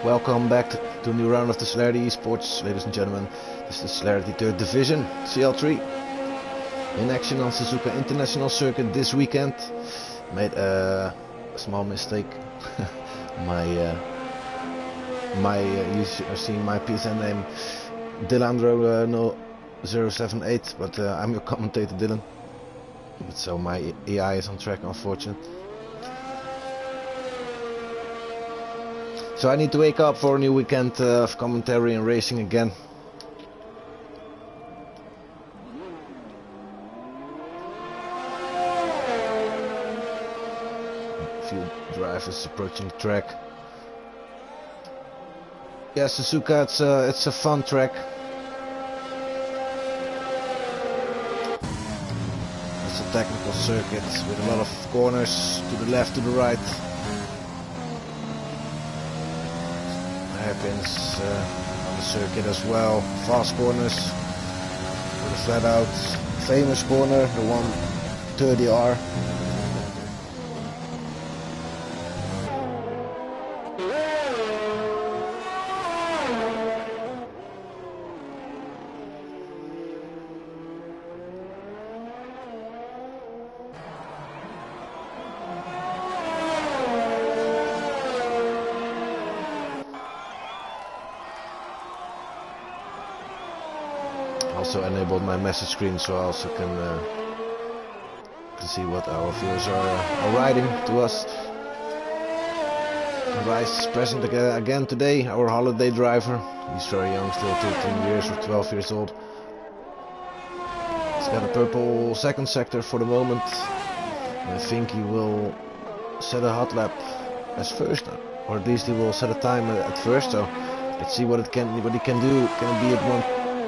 Welcome back to a new round of the Celerity eSports, ladies and gentlemen. This is the Celerity 3rd Division CL-3 in action on Suzuka International Circuit this weekend. Made a small mistake. You are seeing my PSN name Dylandro078, but I'm your commentator Dylan. So my AI is on track, unfortunately. So I need to wake up for a new weekend of commentary and racing again. A few drivers approaching the track. Yeah, Suzuka, it's a fun track. It's a technical circuit with a lot of corners to the left, to the right. Hairpins on the circuit as well. Fast corners with a flat out. Famous corner, the 130R. Also enabled my message screen, so I also can see what our viewers are writing to us. Rice is present again today, our holiday driver. He's very young, still 13 years or 12 years old. He's got a purple second sector for the moment. I think he will set a hot lap as first, or at least he will set a time at first. So let's see what he can do. Can it be at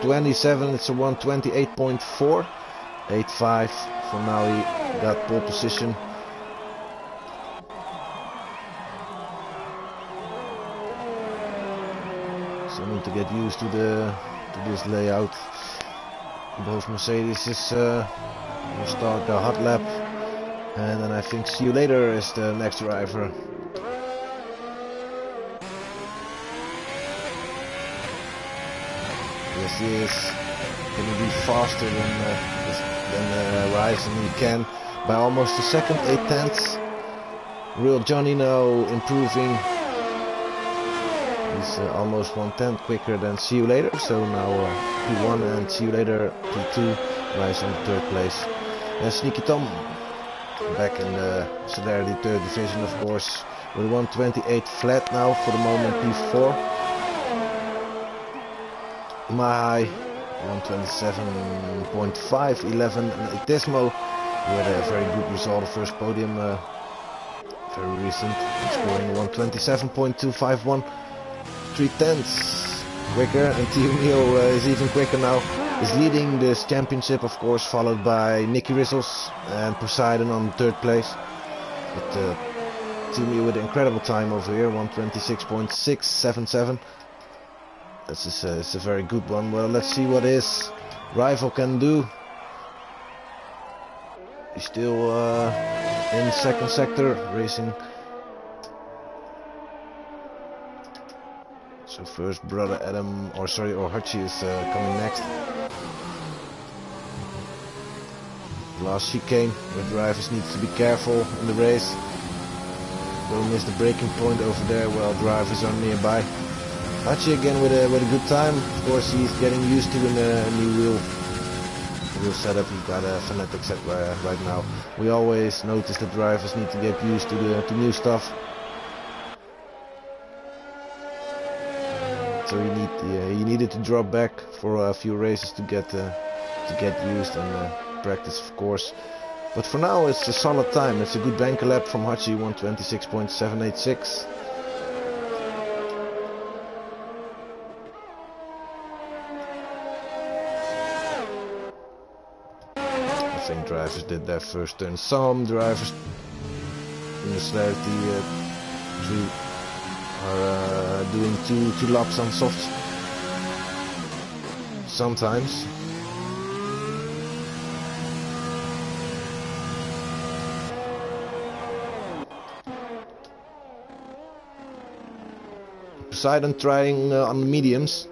1:27? It's a 1:28.4, 8.5. For now, he got pole position. So I need to get used to this layout. Both Mercedes will start the hot lap, and then I think see you later is the next driver. Yes, he is going to be faster than Rice, and he can by almost a second, 8/10. Real Johnny now improving. He's almost 1/10 quicker than See You Later. So now P1 and See You Later P2. Rice in the 3rd place. And Sneaky Tom back in the Celerity 3rd Division, of course, with 1:28 flat now for the moment, P4. My 1:27.5, 11 and 8 We had a very good result, the first podium, very recent, scoring 1:27.251, 3/10 quicker, and Tio Mio is even quicker now. Is leading this championship, of course, followed by Nicky Rizzles and Poseidon on 3rd place. But Tio Mio with an incredible time over here, 1:26.677. It's a very good one. Well, let's see what his rival can do. He's still in second sector racing. So first brother Adam, or Hachi is coming next. Last chicane, where drivers need to be careful in the race. Don't miss the braking point over there while drivers are nearby. Hachi again with a good time. Of course, he's getting used to a new wheel setup. He's got a Fanatic set right now. We always notice that drivers need to get used to new stuff. So he needed to drop back for a few races to get used and practice, of course. But for now, it's a solid time. It's a good banker lap from Hachi, 1:26.786. I think drivers did their first turn. Some drivers in the Celerity 3 are doing two laps on softs sometimes. Poseidon trying on the mediums.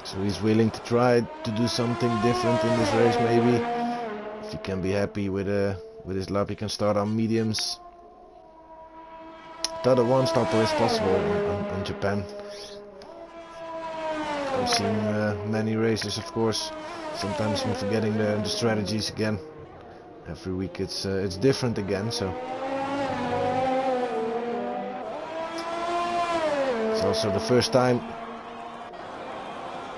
So he's willing to try to do something different in this race, maybe. If he can be happy with his lap, he can start on mediums. Thought a one-stopper is possible on Japan. I've seen many races, of course. Sometimes I'm forgetting the strategies again. Every week it's different again, so. It's also the first time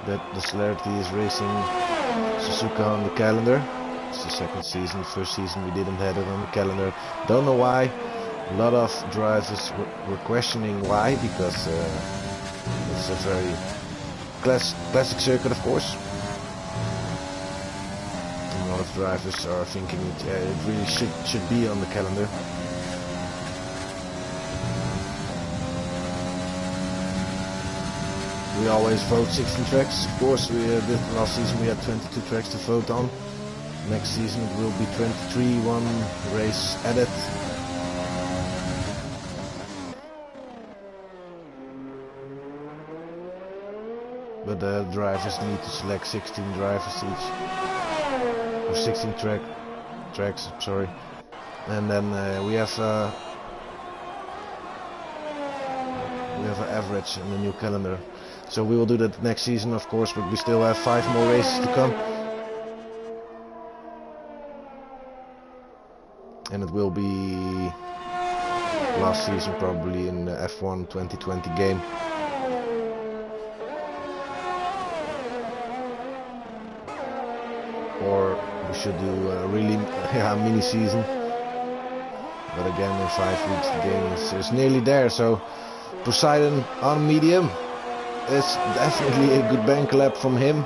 that the Celerity is racing Suzuka on the calendar. It's the second season. First season we didn't have it on the calendar. Don't know why. A lot of drivers were questioning why, because it's a very classic circuit, of course. And a lot of drivers are thinking it really should be on the calendar. We always vote 16 tracks. Of course, last season we had 22 tracks to vote on. Next season it will be 23, one race added. But the drivers need to select 16 drivers each, or 16 tracks. Sorry, and then we have an average in the new calendar. So we will do that next season, of course, but we still have 5 more races to come. And it will be last season probably in the F1 2020 game. Or we should do a really mini season. But again, in 5 weeks the game is nearly there. So Poseidon on medium. It's definitely a good bank lap from him.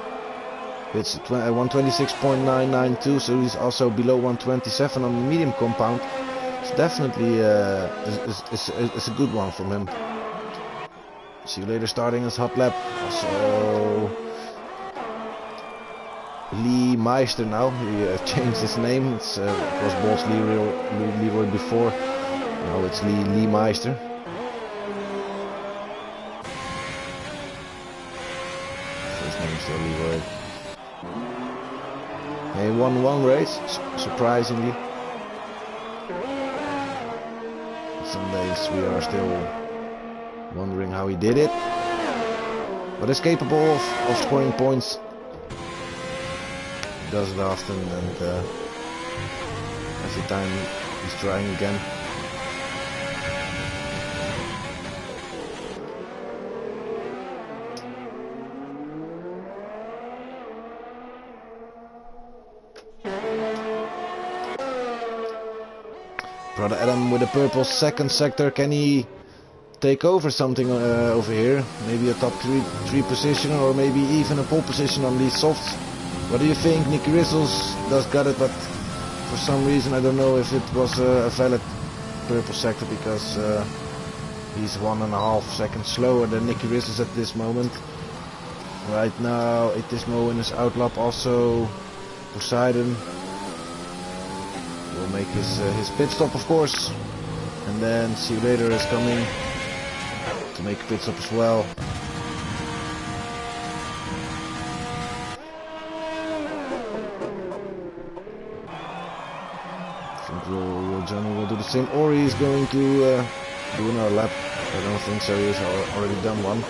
It's 126.992, so he's also below 127 on the medium compound. It's definitely it's a good one from him. See you later, starting his hot lap. Also Lee Meister now. He changed his name. It was Boss Leroy before. Now it's Lee Meister. Still Leroy. He won one race, surprisingly. Some days we are still wondering how he did it, but he's capable of scoring points. He does it often, and every time he's trying again. Brother Adam with a purple second sector, can he take over something over here? Maybe a top 3 position, or maybe even a pole position on these softs? What do you think? Nicky Rizzles does got it, but for some reason I don't know if it was a valid purple sector, because he's 1.5 seconds slower than Nicky Rizzles at this moment. Right now Itismo in his outlap, also Poseidon will make his pit stop, of course, and then See You Later is coming to make a pit stop as well. I think Johnny will do the same, or he's going to do another lap. I don't think so, he's already done one.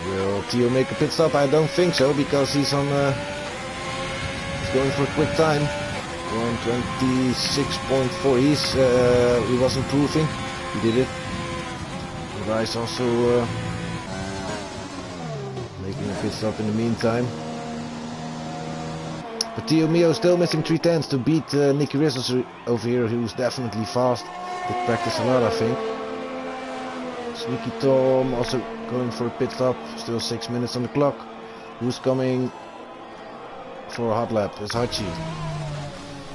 Will Theo make a pit stop? I don't think so, because he's on. He's going for a quick time. 126.4. He was improving. He did it. The guy's also making a pit stop in the meantime. But Theo Mio still missing 3/10 to beat Nicky Rizzles over here, who's definitely fast. Did practice a lot, I think. Sneaky Tom also going for a pit stop. Still 6 minutes on the clock. Who's coming for a hot lap? It's Hachi.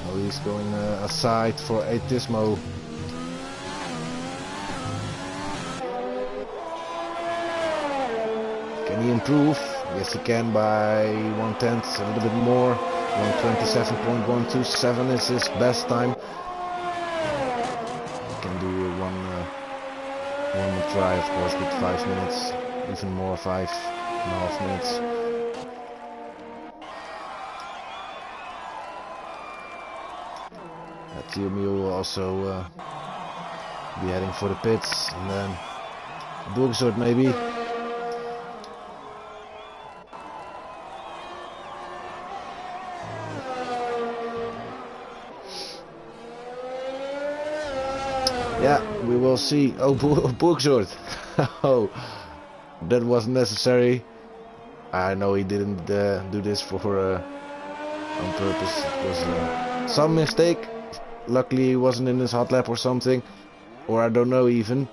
Oh, he's going aside for Atismo. Can he improve? Yes, he can by 1/10, a little bit more. 1:27.127 is his best time. He can do one more try, of course, with 5 minutes, even more, 5.5 minutes. Tiomio will also be heading for the pits, and then Burgsort maybe. Yeah, we will see. Oh, Burgsort. Oh, that wasn't necessary. I know he didn't do this for on purpose. It was some mistake. Luckily, he wasn't in his hot lap or something, or I don't know even.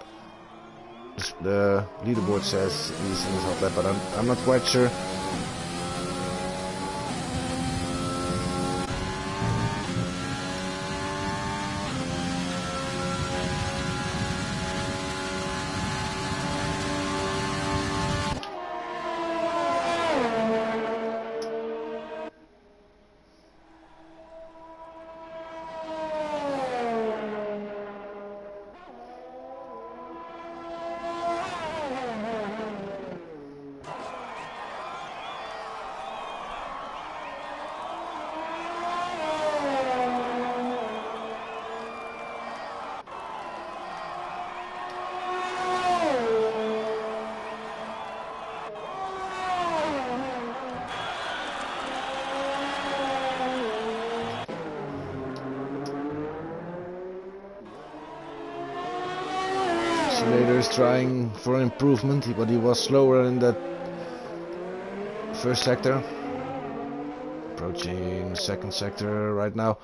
The leaderboard says he's in his hot lap, but I'm not quite sure. Is trying for an improvement, but he was slower in that first sector. Approaching the second sector right now.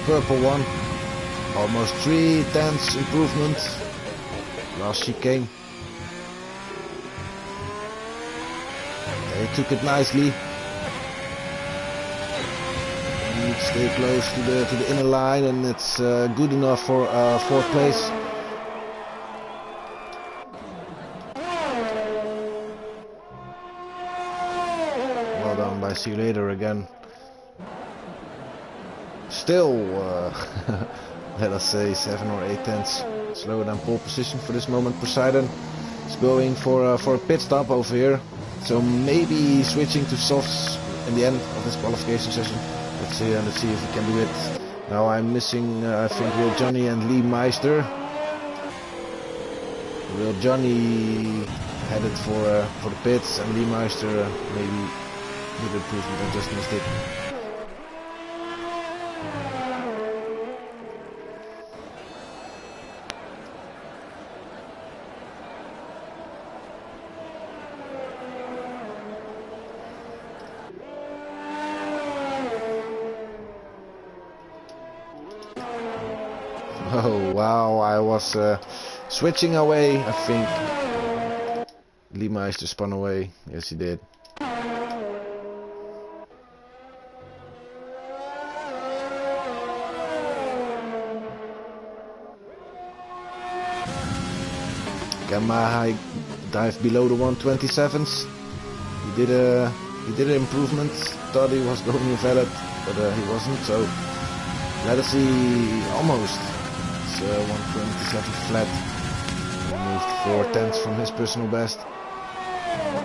Purple one, almost 3/10 improvement. Last chicane. They took it nicely. You need to stay close to the inner line, and it's good enough for 4th place. Well done by See You Later again. Still, let us say 7 or 8/10 slower than pole position for this moment. Poseidon is going for a pit stop over here, so maybe switching to softs in the end of this qualification session. Let's see if he can do it. Now I'm missing, I think, Real Johnny and Lee Meister. Real Johnny headed for the pits, and Lee Meister maybe did improvement and just missed it. Oh wow, I was switching away, I think. Lee Meister spun away, yes he did. Gamma dive below the 127s. He did an improvement. Thought he was going invalid, but he wasn't. So let us see. Almost. It's 127 flat. He moved 4/10 from his personal best.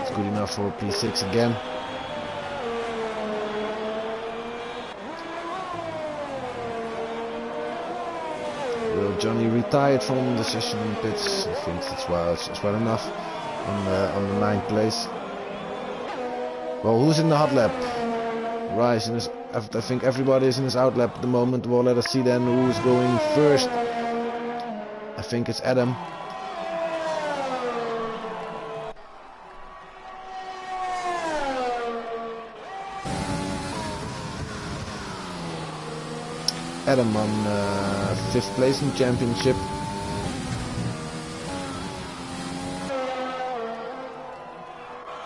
It's good enough for P6 again. Johnny retired from the session in pits. I think it's well enough on the 9th place. Well, who's in the hot lap? Rice in his I think everybody is in his outlap at the moment. Well, let us see then who is going first. I think it's Adam. Adam on 5th place in the championship.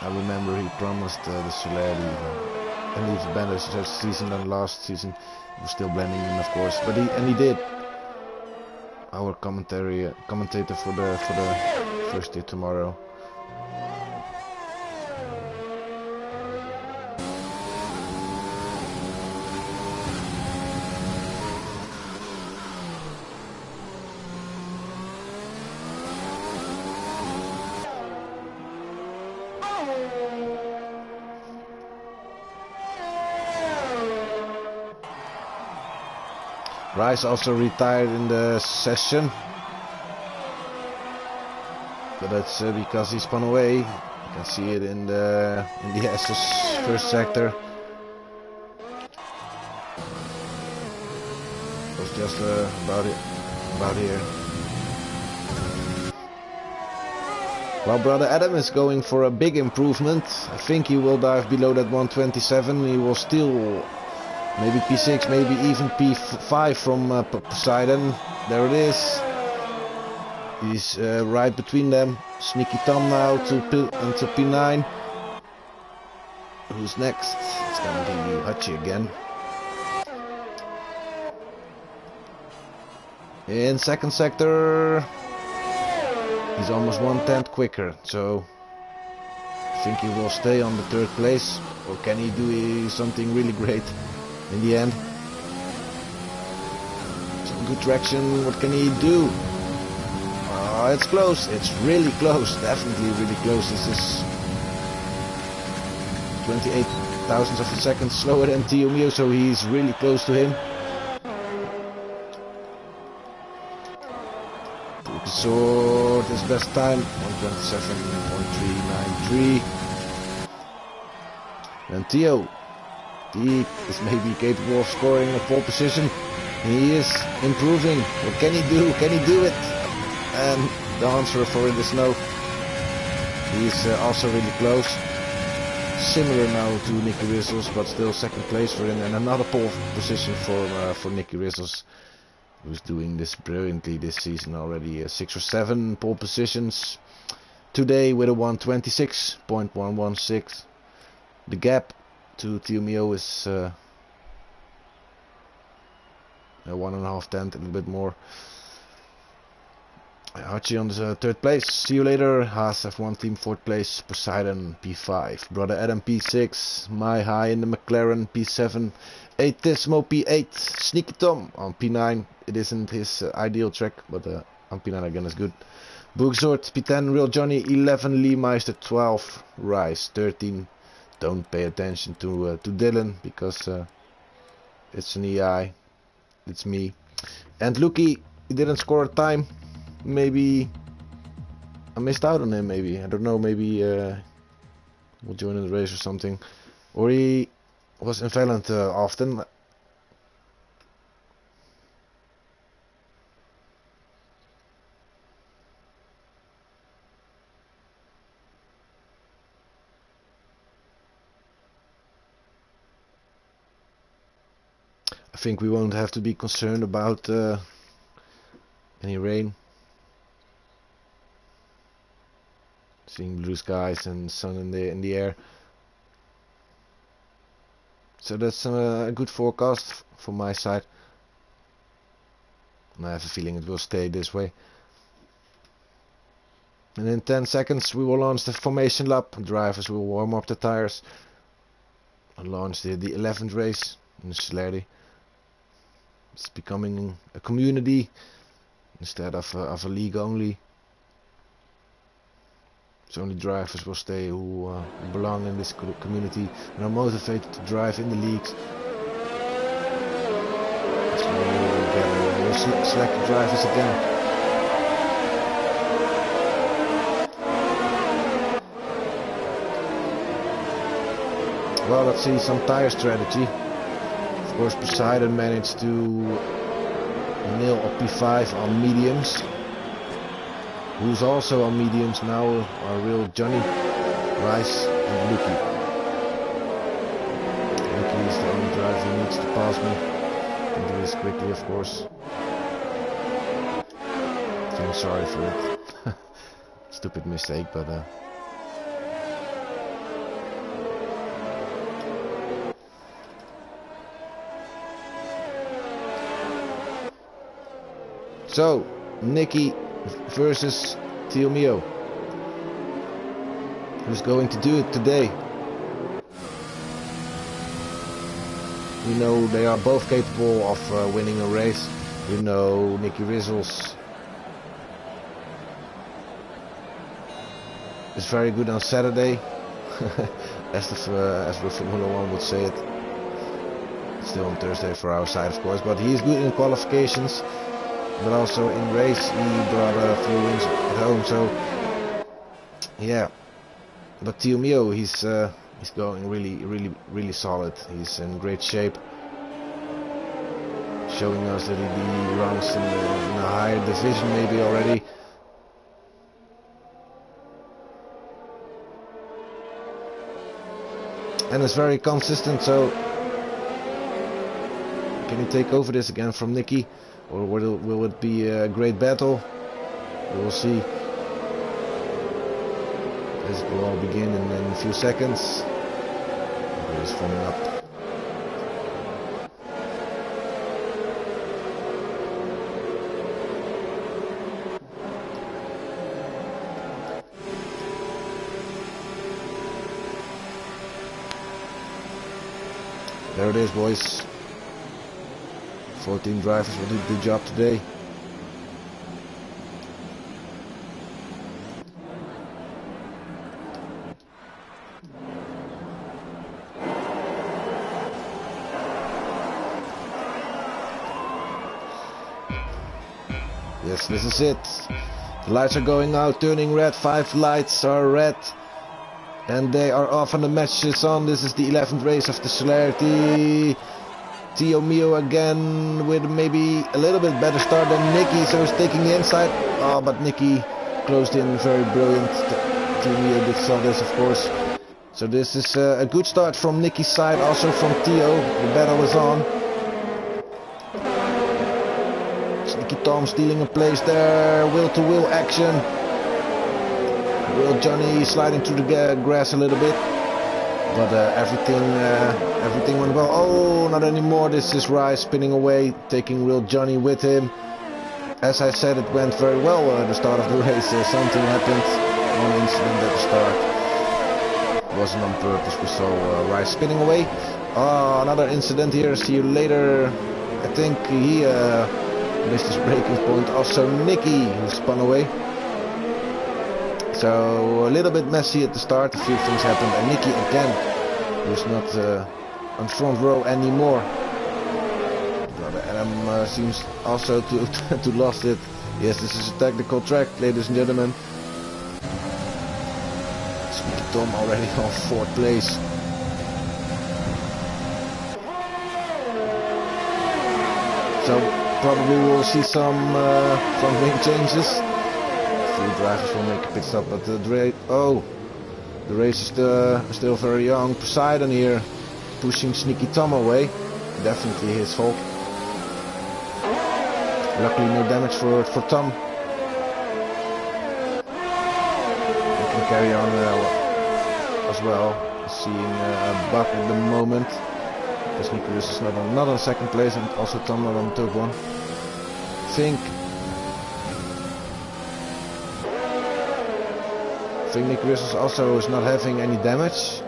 I remember he promised the Celerity and leave the better season than last season. He was still blending in, of course, but he did. Our commentator for the first day tomorrow. Rice also retired in the session, but that's because he spun away. You can see it in the SS first sector. It was just about here. Well, brother Adam is going for a big improvement. I think he will dive below that 127. He will still. Maybe P6, maybe even P5 from Poseidon. There it is. He's right between them. Sneaky Tom now to P9. Who's next? It's gonna be Hachi again. In second sector, he's almost 1/10 quicker. So I think he will stay on the 3rd place, or can he do something really great? In the end, some good traction. What can he do? Oh, it's close. It's really close. Definitely really close. This is 28 thousandths of a second slower than Tiomio, so he's really close to him. Sword, his best time 127.393. And Tio. He is maybe capable of scoring a pole position. He is improving. What can he do? Can he do it? And the answer for it is no. He is also really close. Similar now to Nicky Rizzles, but still second place for him. And another pole position for Nicky Rizzles, who's doing this brilliantly this season already. 6 or 7 pole positions today with a 126.116. The gap to Tiomio is 1.5 tenth, a little bit more. Hachi on the 3rd place. See you later. Haas F1 team 4th place. Poseidon P5. Brother Adam P6. My High in the McLaren P7. 8tismo P8. Sneaky Tom on P9. It isn't his ideal track, but on P9 again is good. Boogzord P10. Real Johnny 11. Lee Meister 12. Rice 13. Don't pay attention to Dylan because it's an EI. It's me. And Luki, he didn't score a time. Maybe I missed out on him. Maybe I don't know. Maybe we'll join in the race or something. Or he was invalid often. I think we won't have to be concerned about any rain. Seeing blue skies and sun in the air. So that's a good forecast from my side. And I have a feeling it will stay this way. And in 10 seconds we will launch the formation lap. Drivers will warm up the tires and launch the 11th race in the Celerity. It's becoming a community instead of a league only. So only drivers will stay who belong in this community and are motivated to drive in the leagues. So we'll select the drivers again. Well, let's see some tire strategy. course, Poseidon managed to nail a P5 on mediums. Who's also on mediums now are real Johnny, Rice and Lucky. Lucky is the only driver who needs to pass me. And do this quickly, of course. So I'm sorry for it. Stupid mistake, but so, Nicky versus Tio Mio. Who's going to do it today? We know they are both capable of winning a race. We know Nicky Rizzles is very good on Saturday, as the Formula 1 would say it. Still on Thursday for our side, of course, but he's good in qualifications. But also in race he brought a few wins at home, so yeah. But Tio Mio, he's going really solid. He's in great shape, showing us that he belongs in a higher division maybe already. And it's very consistent, so can he take over this again from Nicky? Or will it be a great battle? We will see. This will all begin in a few seconds. It is forming up. There it is, boys. 14 drivers will do the job today. Yes, this is it. The lights are going out, turning red. 5 lights are red. And they are off and the match is on. This is the 11th race of the Celerity. Tio Mio again with maybe a little bit better start than Nicky, so he's taking the inside. Oh, but Nicky closed in, very brilliant. Tio Mio did saw this, of course. So this is a good start from Nicky's side, also from Tio. The battle is on. Sneaky Tom stealing a place there. Wheel-to-wheel action. Will Johnny sliding through the grass a little bit. But everything went well. Oh, not anymore. This is Rice spinning away, taking real Johnny with him. As I said, it went very well at the start of the race. Something happened. One incident at the start. It wasn't on purpose. We saw Rice spinning away. Oh, another incident here. See you later. I think he missed his braking point. Also Nicky, who spun away. So a little bit messy at the start, a few things happened, and Nicky again, who's not on front row anymore. Brother Adam seems also to lost it. Yes, this is a technical track, ladies and gentlemen. Sneaky Tom already on 4th place. So probably we'll see some front wing changes. Few drivers will make a pit stop, but the race is still very young. Poseidon here pushing Sneaky Tom away. Definitely his fault. Luckily no damage for Tom. He can carry on as well. Seeing a bug at the moment. Because Nicky is not on 2nd place, and also Tom not on 3rd one. I think Nicky also is not having any damage.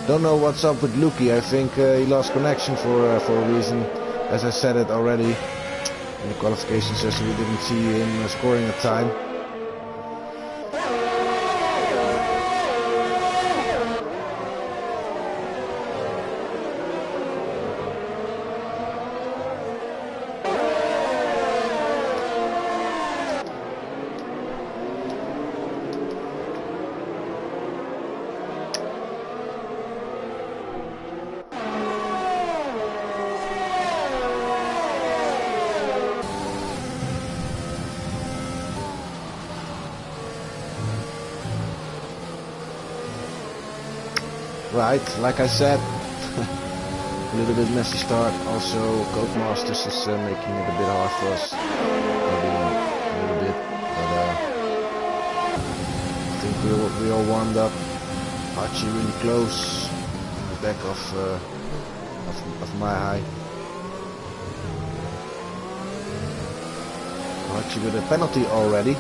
Don't know what's up with Lucky. I think he lost connection for a reason. As I said it already in the qualification session, we didn't see him scoring a time. Right, like I said, a little bit messy start. Also, Codemasters is making it a bit hard for us. Maybe a little bit, but I think we all warmed up. Hachi really close, in the back of my high. Hachi with a penalty already.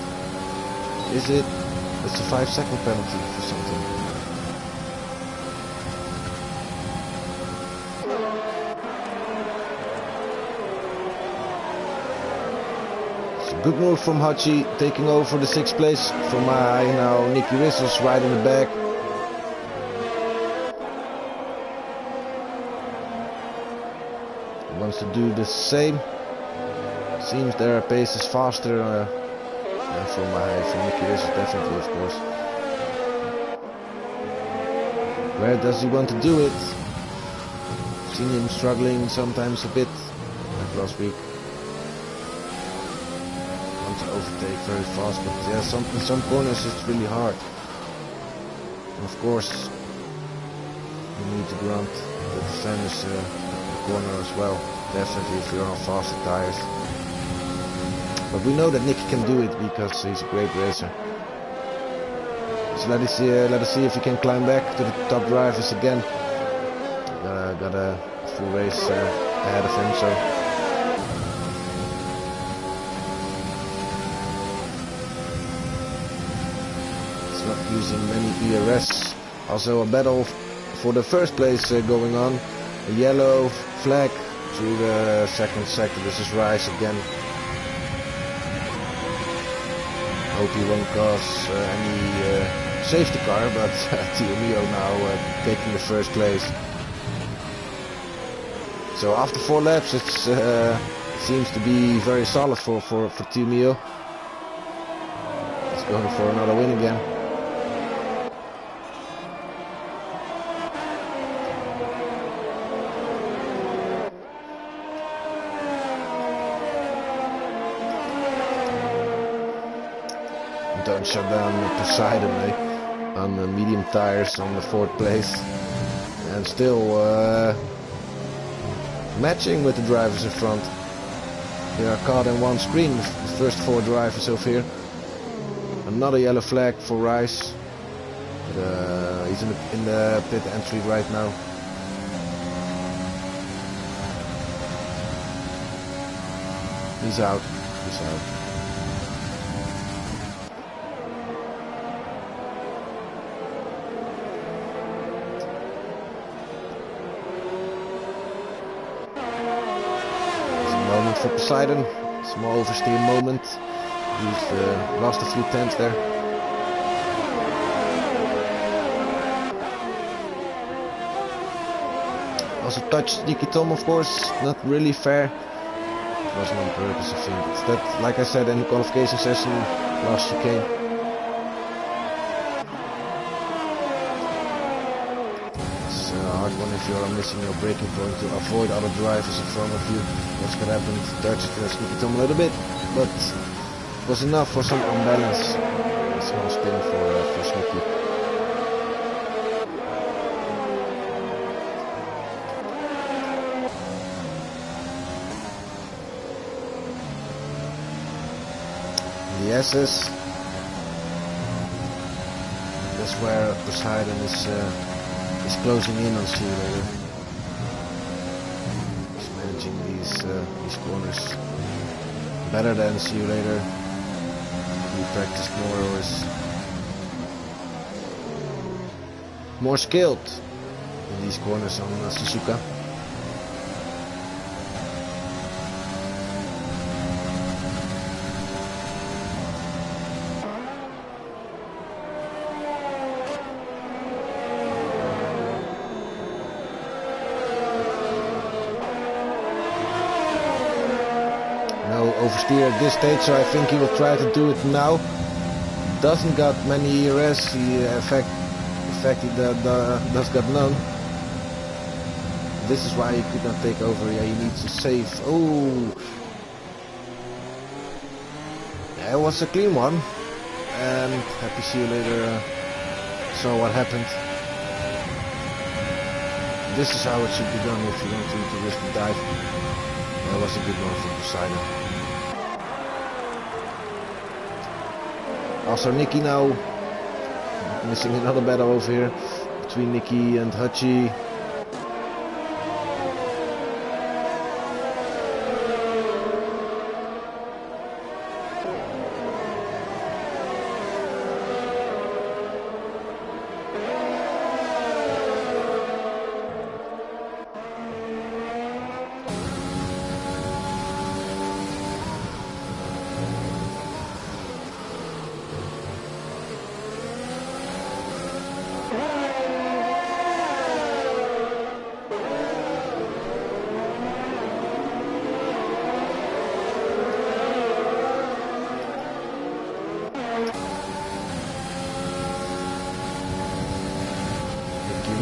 Is it? It's a 5-second penalty for something. Good move from Hachi, taking over the 6th place from my high. Now Nicky Whistles right in the back. He wants to do the same. Seems their pace is faster than from my high. From Nicky Whistles definitely, of course. Where does he want to do it? Seen him struggling sometimes a bit, like last week. To overtake very fast, but yeah, in some corners it's really hard. And of course, you need to grant the defenders the corner as well. Definitely, if you're on faster tires. But we know that Nicky can do it because he's a great racer. So let us see if he can climb back to the top drivers again. Got a full race ahead of him, so. Using many ERS. Also a battle for the 1st place going on. A yellow flag through the 2nd sector. This is Rice again. Hope he won't cause any safety car, but Tio Mio now taking the 1st place. So after 4 laps it seems to be very solid for Tio Mio. He's going for another win again. Don't shut down Poseidon on the medium tires on the 4th place, and still matching with the drivers in front. They are caught in one screen, the first 4 drivers over here. Another yellow flag for Rice. He's in the pit entry right now. He's out. He's out. For Poseidon, small oversteer moment. He's lost a few tenths there. Also touched Nicky Tom, of course, not really fair. It wasn't on purpose, I think. It's that, like I said in the qualification session, last chicane. It's a hard one if you're missing your braking point to avoid other drivers in front of you. That's what happened. Touched Nicky Tom a little bit, but it was enough for some unbalance. A small spin for Snicky. The S's. That's where Poseidon is closing in on Celerity. He's managing these corners better than Celerity. He practiced more, or is more skilled in these corners on Suzuka. Oversteer at this stage, so I think he will try to do it now. Doesn't got many ERS, he in fact he does got none. This is why he could not take over. Yeah, he needs to save. Oh, yeah, it was a clean one, and happy see you later. Saw what happened. this is how it should be done if you want to risk the dive. That was a good one from Poseidon. Also Nicky now missing another battle over here between Nicky and Hachi.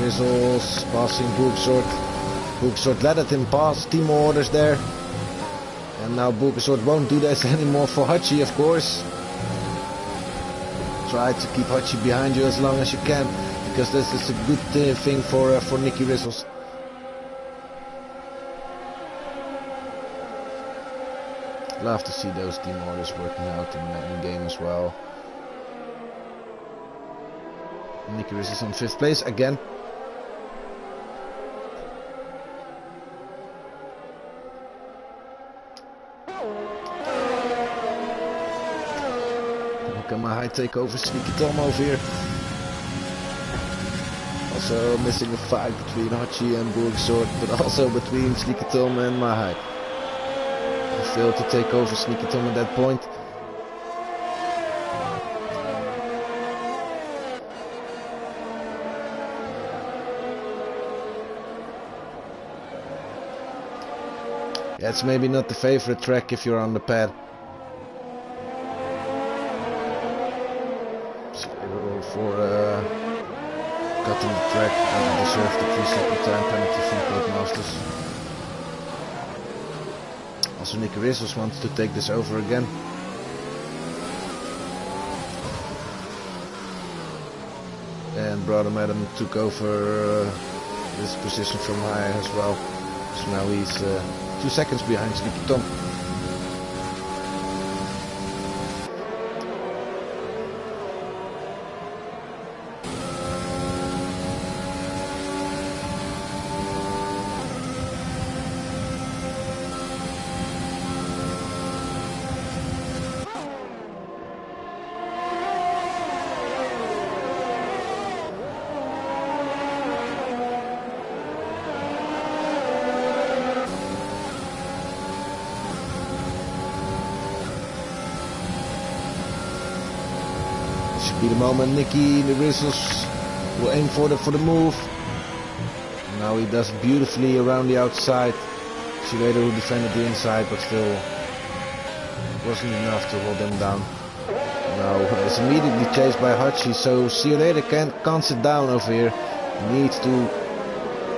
Whistles, passing Boekersort. Boekersort let him pass, team orders there. And now Boekersort won't do this anymore for Hachi, of course. Try to keep Hachi behind you as long as you can, because this is a good thing for Nicky Whistles. Love to see those team orders working out in game as well. Nicky Whistles on 5th place again. Can my high take over Sneaky Tom over here. Also missing a fight between Hachi and Boekersort, but also between Sneaky Tom and Mahai. Failed to take over Sneaky Tom at that point. Yeah, it's maybe not the favorite track if you're on the pad. For cutting the track and deserved the 3-second time penalty from Codemasters. Also Nicky Whistles wants to take this over again. And Brother Madam took over this position from high as well. So now he's 2 seconds behind Sneaky Tom. Should be the moment Nicky Whistles will aim for the move. Now he does it beautifully around the outside. Celerity who defended the inside, but still wasn't enough to hold them down. Now it's immediately chased by Hachi, so Celerity can't sit down over here. He needs to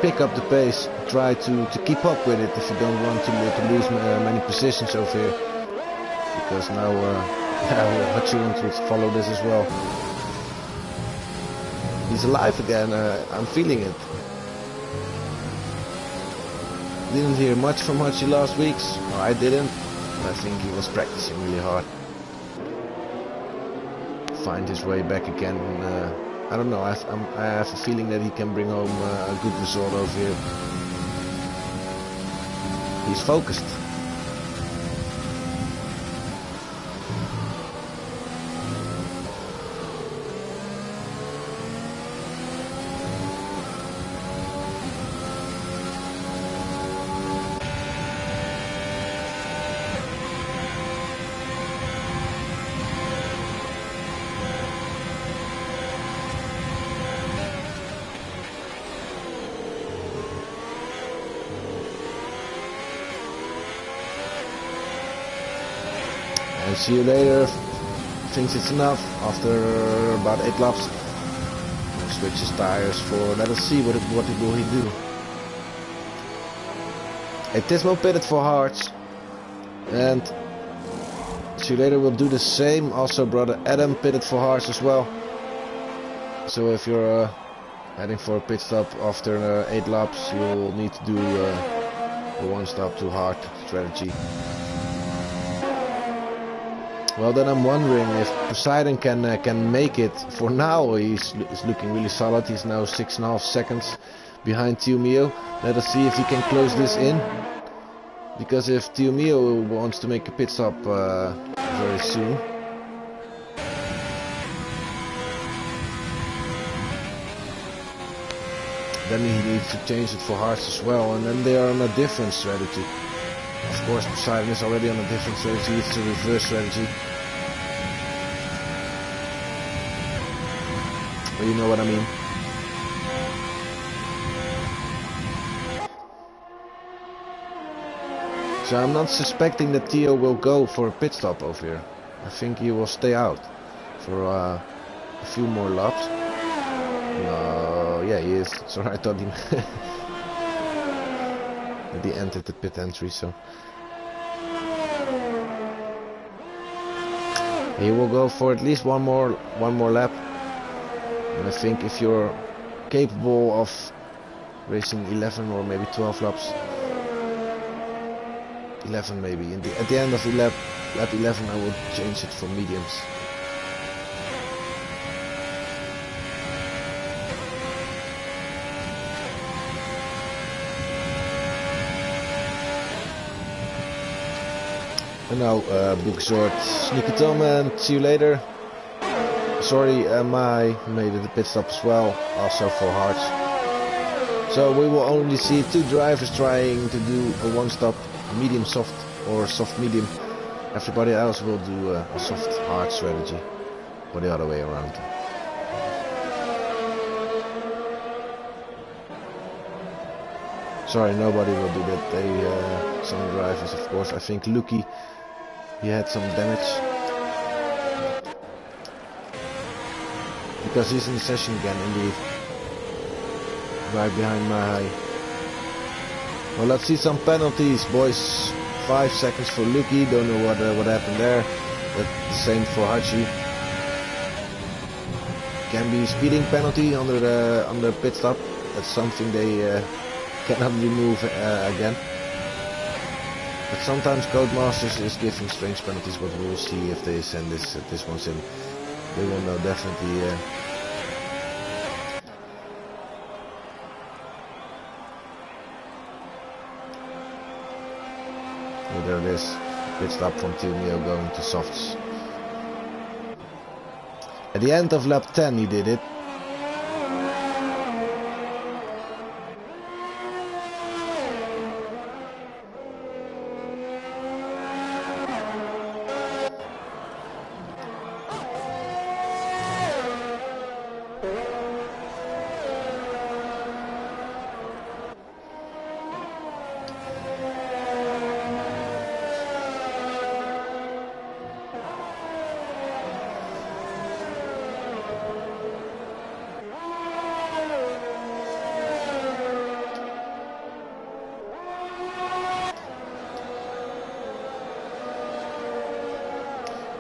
pick up the pace, try to keep up with it if you don't want to lose many positions over here. Because now Hachi wants to follow this as well. He's alive again, I'm feeling it. Didn't hear much from Hachi last week, or I didn't. I think he was practicing really hard. Find his way back again. I don't know, I have a feeling that he can bring home a good result over here. He's focused. And see you later. Thinks it's enough after about 8 laps. Switches tires for. Let us see what will he do. Tismo pitted for hards, and see you later will do the same. Also, brother Adam pitted for hards as well. So if you're heading for a pit stop after 8 laps. You will need to do a 1 stop too hard strategy. Well, then I'm wondering if Poseidon can make it. For now, he's looking really solid. He's now 6.5 seconds behind Tio Mio. Let us see if he can close this in. Because if Tio Mio wants to make a pit stop very soon, then he needs to change it for hards as well, and then they are on a different strategy. Of course, Poseidon is already on a different strategy. It's a reverse strategy. But you know what I mean. So I'm not suspecting that Tio will go for a pit stop over here. I think he will stay out for a few more laps. Yeah, he is. Sorry, I thought he entered the pit entry, so he will go for at least one more lap. And I think if you're capable of racing 11 or maybe 12 laps, 11 maybe, at the end of lap 11 I will change it for mediums. And now book short, Sneaky Tom, and see you later. Sorry, I made it a pit stop as well, also for hards. So we will only see 2 drivers trying to do a 1 stop medium soft or soft medium. Everybody else will do a soft hard strategy, or the other way around. Sorry, nobody will do that. Some drivers, of course. I think Lucky, he had some damage because he's in the session again, indeed, right behind my. Well, let's see some penalties, boys. 5 seconds for Lucky. Don't know what happened there. But the same for Hachi. Can be speeding penalty under pit stop. That's something they cannot remove again. But sometimes Codemasters is giving strange penalties, but we will see if they send this one in. They will know definitely. Oh, there it is. Pit stop from Tio Mio going to softs. At the end of lap 10 he did it.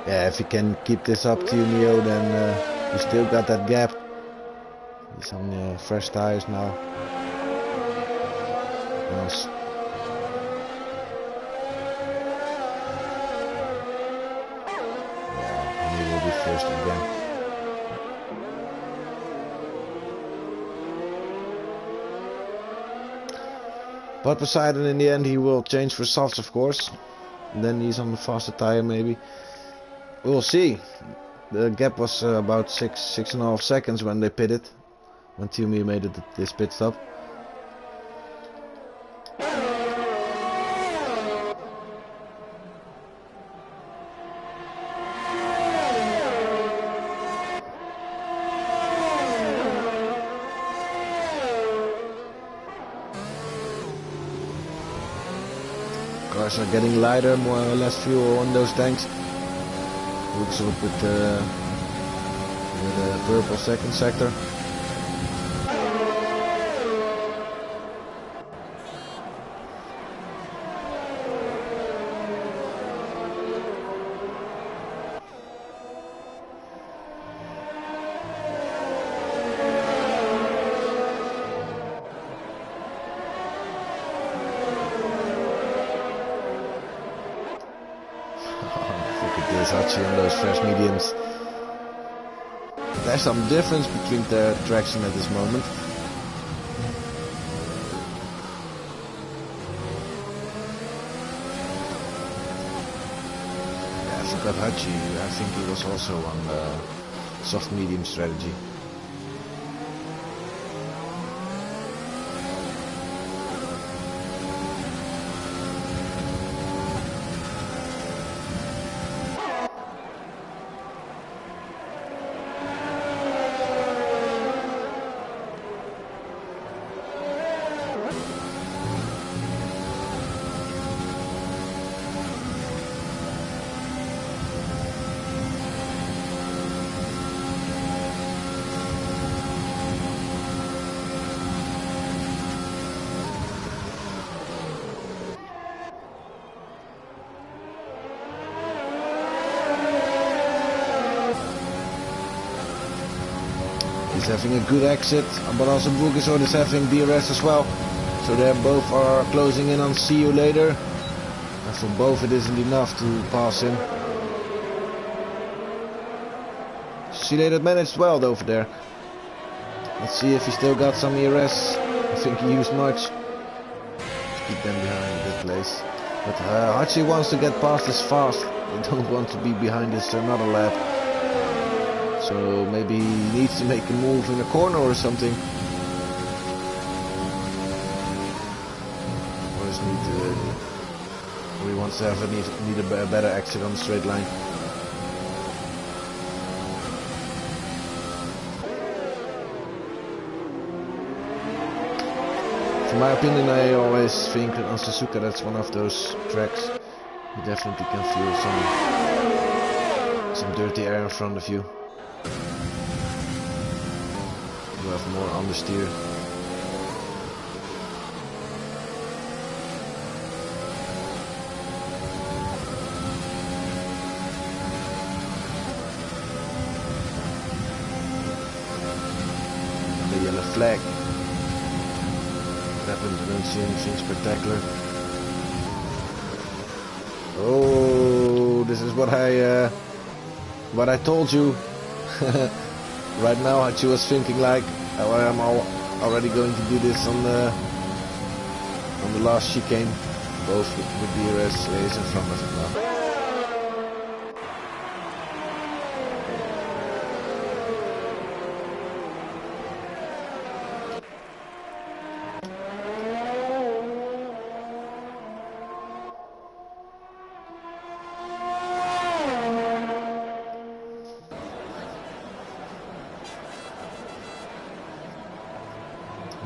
Yeah, if he can keep this up to Neo, then we still got that gap. He's on fresh tires now. Nice. Yeah, and he will be first again. But Poseidon, in the end, he will change for softs, of course. And then he's on the faster tire, maybe. We'll see. The gap was about 6.5 seconds when they pitted. When Tumi made it this pit stop. Cars are getting lighter, more or less fuel on those tanks. Looks up with the purple second sector. against Hachi on those fresh mediums. There's some difference between the traction at this moment. Yeah, I forgot Hachi. I think he was also on soft medium strategy. He's having a good exit, but also Bugisod is having DRS as well. So they both are closing in on see you later. And for both it isn't enough to pass him. See you later managed well over there. Let's see if he still got some ERS. I think he used much. Keep them behind a good place. But Hachi wants to get past us fast. They don't want to be behind us another lap. So maybe he needs to make a move in a corner or something. Or he wants to have need a better exit on the straight line. In my opinion, I always think that on Suzuka that's one of those tracks you definitely can feel some dirty air in front of you. You have more understeer. And the yellow flag. What happens? We don't see anything spectacular. Oh, this is what I told you. Right now Hachi was thinking like, oh, I'm already going to do this on the last chicane. Both with the DRS is in front of it now.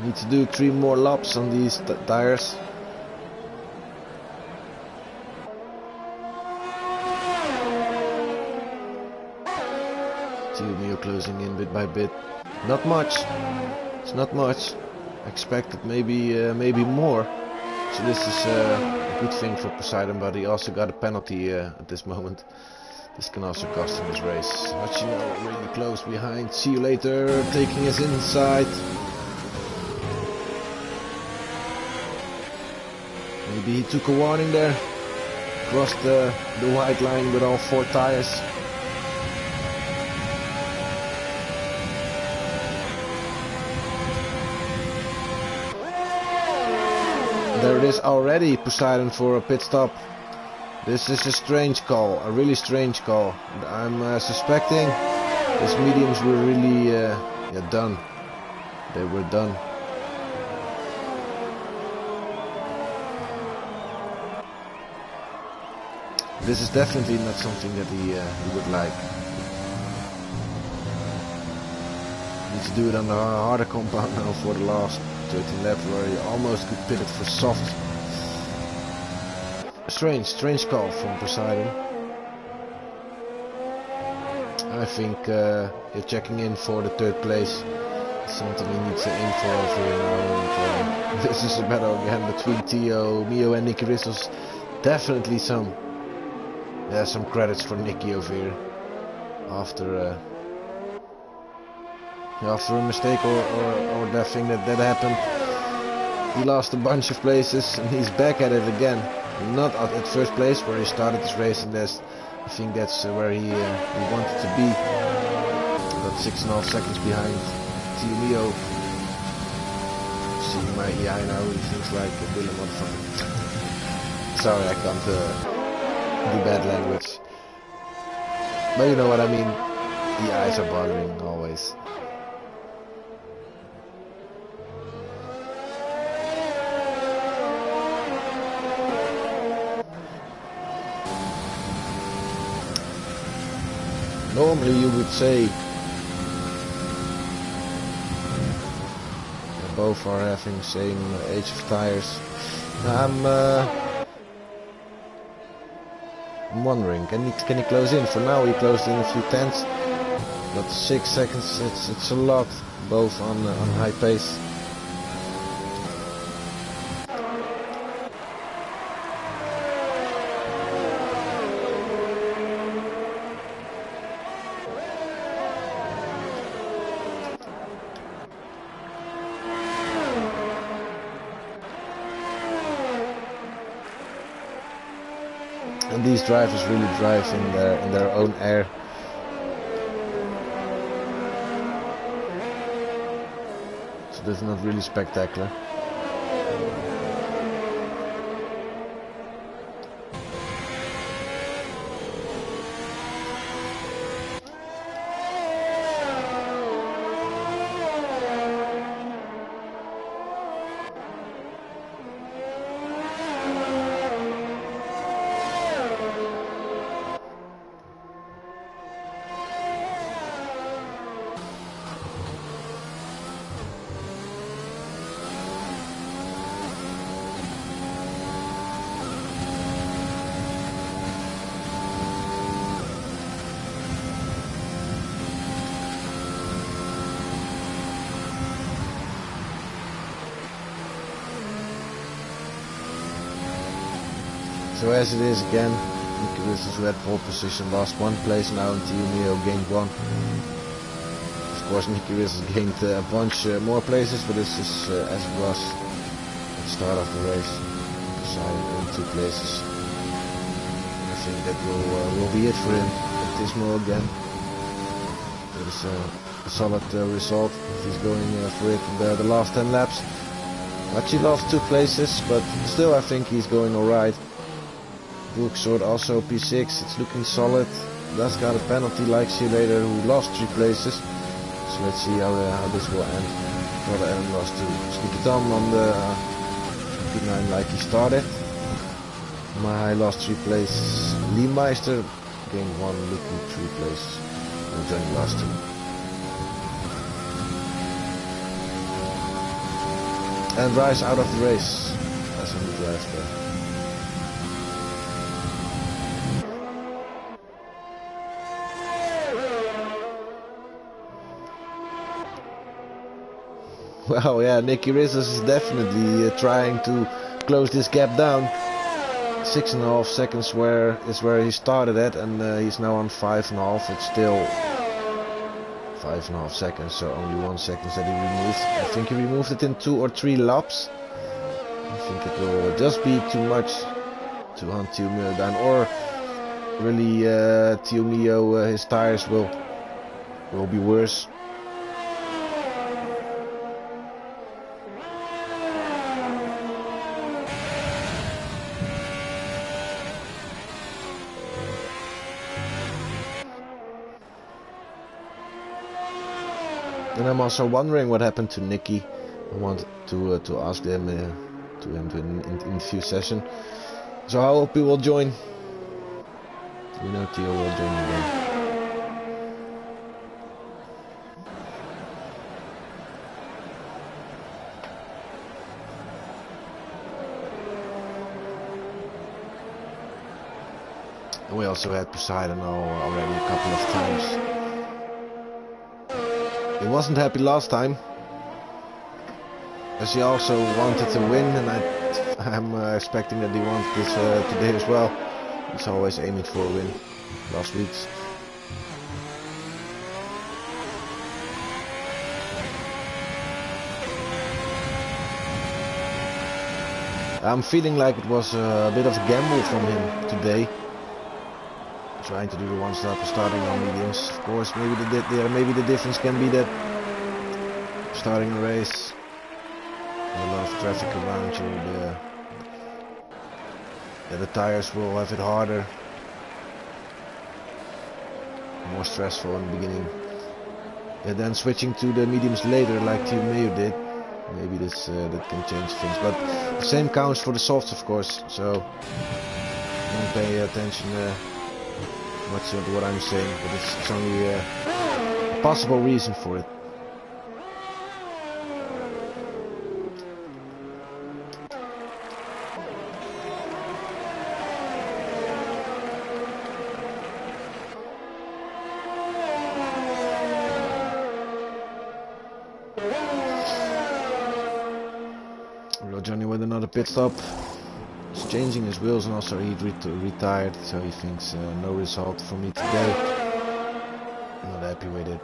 Need to do 3 more laps on these tires. Mio closing in bit by bit. Not much. It's not much. Expected maybe more. So this is a good thing for Poseidon, but he also got a penalty at this moment. This can also cost him his race. Machino really close behind. See you later. Taking us inside. Maybe he took a warning there. Crossed the white line with all 4 tires. There it is already, Poseidon for a pit stop. This is a strange call, a really strange call. I'm suspecting these mediums were really done. They were done. This is definitely not something that he would like. Needs to do it on the harder compound now for the last 13 laps where he almost could pit it for soft. Strange call from Poseidon. I think you're checking in for the 3rd place. Something he needs to aim for over here now. And, this is a battle again between Tio, Mio and Nicky Rissos. Definitely some credits for Nicky over here. After a mistake or that thing that happened. He lost a bunch of places and he's back at it again. Not at 1st place where he started his race in this, I think that's where he wanted to be. About 6.5 seconds behind Tio Mio. See my EI now, he thinks like a Billy motherfucker. Sorry, I can't do bad language. But you know what I mean. The eyes are bothering always. Normally you would say both are having same age of tires. I'm wondering, can he close in? For now he closed in a few tenths, but 6 seconds it's a lot, both on high pace. And these drivers really drive in their own air. So that's not really spectacular. So as it is again, Nicholas is at pole position, lost 1 place now, and Tio Mio gained 1. Of course Nicholas has gained a bunch more places, but this is as it was at the start of the race. Decided in 2 places. And I think that will be it for him at Tismo again. That is a solid result if he's going for it in the last 10 laps. Actually lost 2 places, but still I think he's going alright. Brookshort also P6, it's looking solid. Does got a penalty like Celerity, who lost 3 places. So let's see how this will end. Brother Adam lost to Sneaky Tom on the P9 like he started. Mahai lost 3 places. Lee Meister gained 1, looking 3 places. And Johnny lost 2. And Rice out of the race. That's on the drive there. Well, yeah, Nicky Rizzos is definitely trying to close this gap down. 6.5 seconds is where he started at, and he's now on 5.5. It's still 5.5 seconds, so only 1 second that he removed. I think he removed it in 2 or 3 laps. I think it will just be too much to hunt Tio Mio down, or really Tio Mio, his tires will be worse. And I'm also wondering what happened to Nicky. I wanted to ask them to him in a few sessions. So I hope he will join. We know Theo will join again. And we also had Poseidon already a couple of times. He wasn't happy last time, as he also wanted to win, and I'm expecting that he wants this today as well. He's always aiming for a win. Last week's. I'm feeling like it was a bit of a gamble from him today. trying to do the one stop, starting on mediums. Of course, maybe the difference can be that starting a race, a lot of traffic around you, the tires will have it harder, more stressful in the beginning. And then switching to the mediums later, like Team Mayo did, maybe this that can change things. But the same counts for the softs, of course. So don't pay attention much to what I'm saying, but it's only a possible reason for it. Johnny with another pit stop. He's changing his wheels, and also he retired, so he thinks no result for me today. Not happy with it.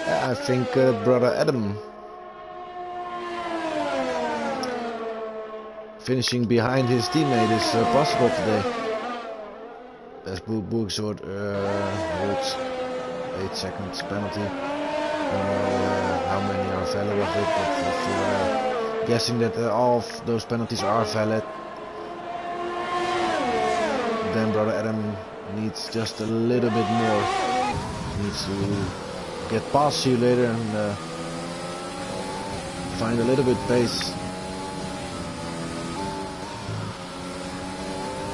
I think brother Adam finishing behind his teammate is possible today. As Boerksort holds 8 seconds penalty. I don't know how many are valid of it, but if you're guessing that all of those penalties are valid, then brother Adam needs just a little bit more. Needs to get past you later and find a little bit pace.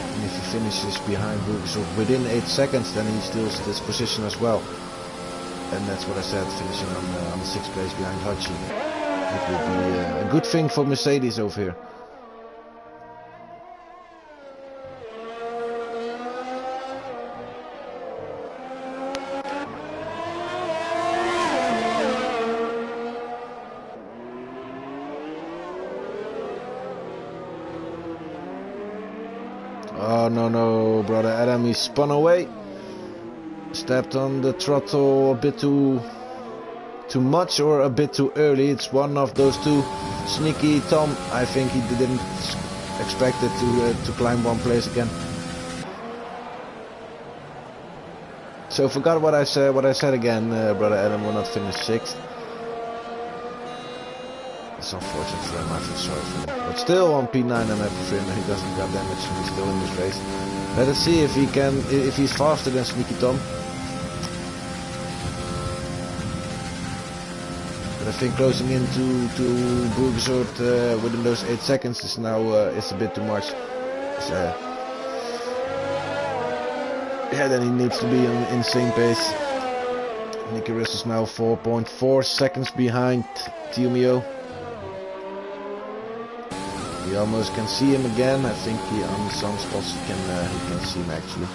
And if he finishes behind Boerksort within 8 seconds, then he steals this position as well. And that's what I said, finishing on the 6th place behind Hachi. It would be a good thing for Mercedes over here. Oh no, brother Adam, he spun away. Stepped on the throttle a bit too much or a bit too early. It's one of those two. Sneaky Tom, I think he didn't expect it to climb one place again. So forgot what I said again. Brother Adam will not finish 6th. It's unfortunate for him, I feel sorry for him. But still on P9 I'm happy for him that he doesn't got damaged and he's still in this race. Let us see if he's faster than Sneaky Tom. But I think closing in to Boerksort within those 8 seconds is now is a bit too much. Yeah, then he needs to be on an insane pace. Nicky Riss is now 4.4 seconds behind Tiumio. We almost can see him again. I think on some spots he can see him actually.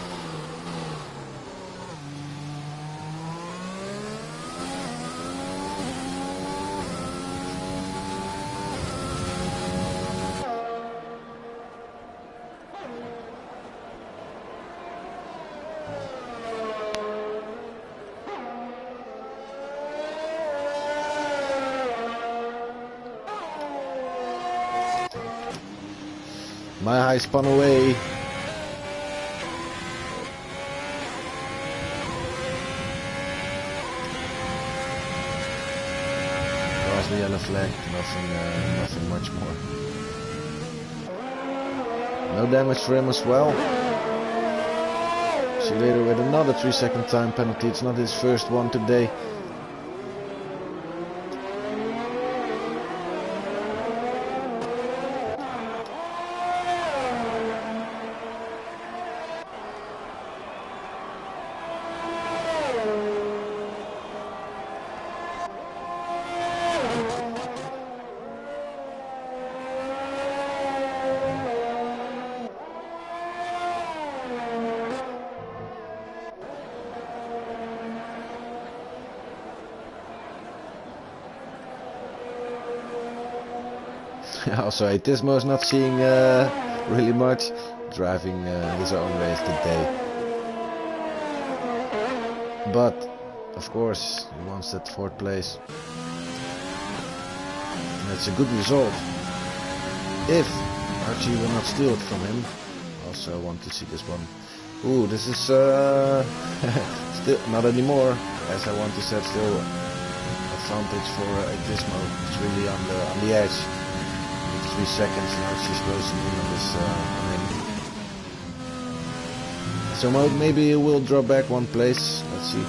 My high spun away. Across the yellow flag, nothing much more. No damage for him as well. See you later with another 3-second time penalty. It's not his first one today. Also, Etismo is not seeing really much, driving his own race today. But, of course, he wants that 4th place. And it's a good result. If Archie will not steal it from him. Also, I want to see this one. Ooh, this is still not anymore. As I want to set still advantage for Etismo. It's really on the edge. 3 seconds now, she's closing in on this so maybe it will drop back 1 place. Let's see.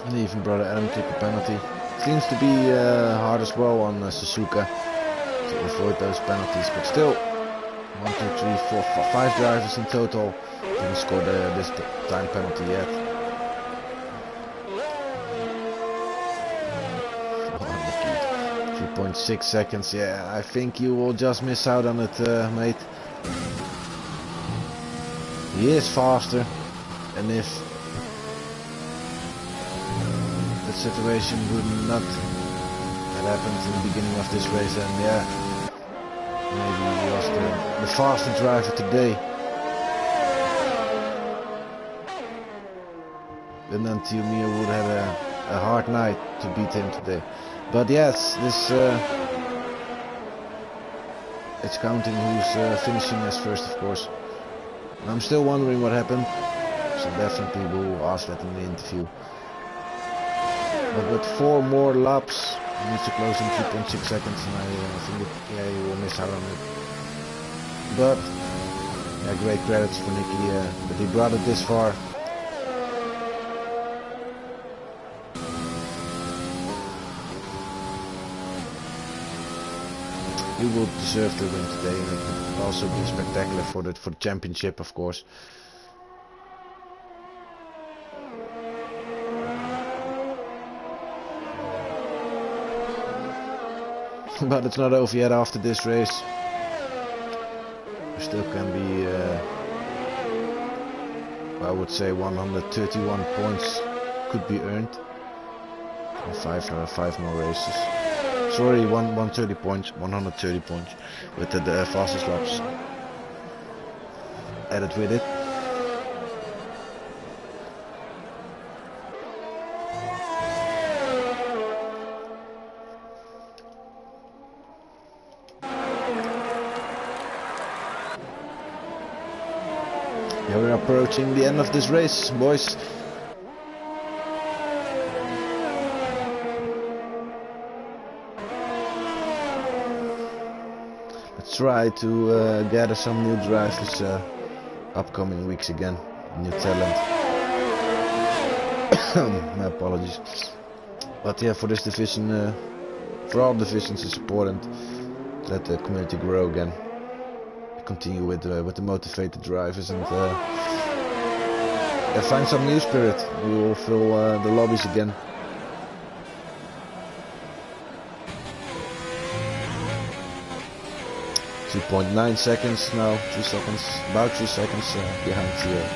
And even brother Adam took a penalty. Seems to be hard as well on Suzuka to avoid those penalties, but still 1, 2, 3, 4, 5 drivers in total didn't score this time penalty yet. 3.6 seconds, yeah, I think you will just miss out on it, mate. He is faster, and if that situation would not have happened in the beginning of this race, then yeah, maybe he was the faster driver today. And then Tiomir would have a hard night to beat him today. But yes, this it's counting who's finishing as first, of course. And I'm still wondering what happened, so definitely we'll ask that in the interview. But with 4 more laps, he needs to close in 3.6 seconds, and I think he will miss out on it. But yeah, great credits for Nicky that he brought it this far. He will deserve the win today, and it will also be spectacular for the championship, of course. But it's not over yet after this race. There still can be, I would say 131 points could be earned. 5 more races. Sorry, 130 points, 130 points with the fastest laps added with it. Yeah, we're approaching the end of this race, boys. Let's try to gather some new drivers upcoming weeks again. New talent. My apologies. But yeah, for this division, for all divisions, it's important to let the community grow again. Continue with the motivated drivers and find some new spirit. We will fill the lobbies again. .9 seconds now, 3 seconds, about 3 seconds behind here.